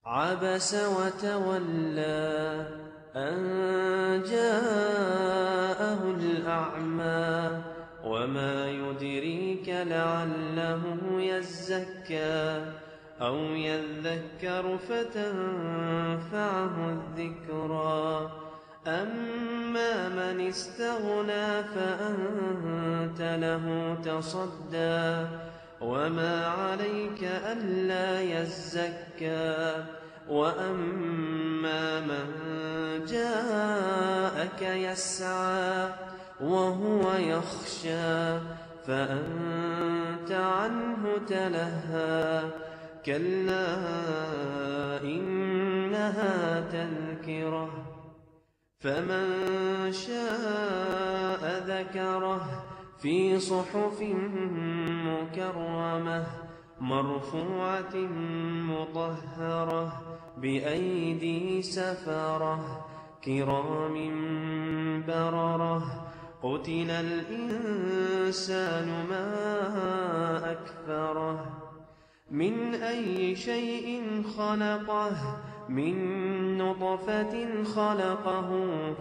عبس وتولى أن جاءه الأعمى وما يدريك لعله يزكى أو يذكر فتنفعه الذكرى أما من استغنى فأنت له تصدى وما عليك ألا يزكى وأما من جاءك يسعى وهو يخشى فأنت عنه تلهى كلا إنها تذكرة فمن شاء ذكره في صحف مكرمة مرفوعة مطهرة بأيدي سفرة كرام بررة قتل الإنسان ما أكفره من أي شيء خلقه من نطفة خلقه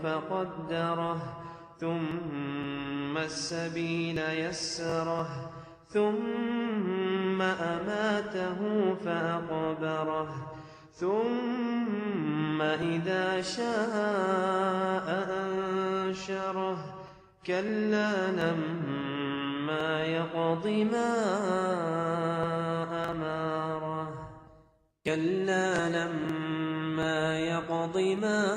فقدره ثم السبيل يسره ثم أماته فأقبره ثم إذا شاء أنشره كلا لما يقض ما أمره كلا لما يقض ما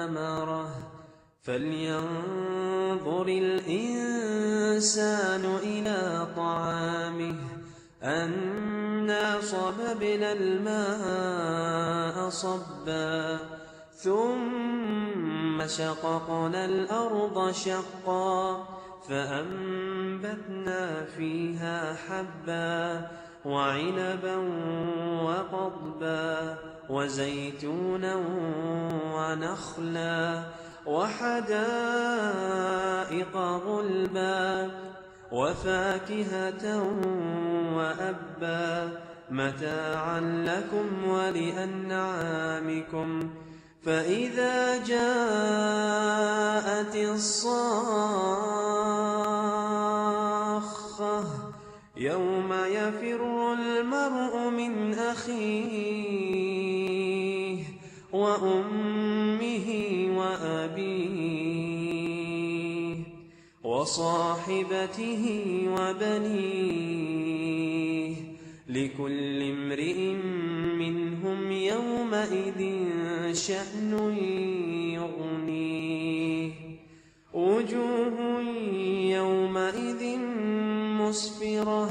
أمره فلينظر الإنسان إلى طعامه أنا صببنا الماء صبا ثم شققنا الأرض شقا فأنبتنا فيها حبا وعنبا وقضبا وزيتونا ونخلا وحدائق غلبا وفاكهة وأبا متاعا لكم ولأنعامكم فإذا جاءت الصاخة يوم يفر المرء من أخيه وأمه وأبيه وصاحبته وبنيه لكل امرئ منهم يومئذ شأن يغنيه وجوه يومئذ مسفرة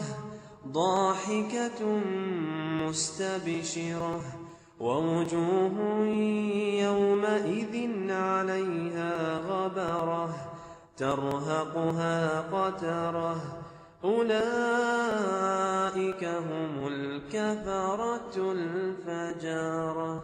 ضاحكة مستبشرة ووجوه يومئذ عليها غبرة ترهقها قترة أولئك هم الكفرة الفجرة.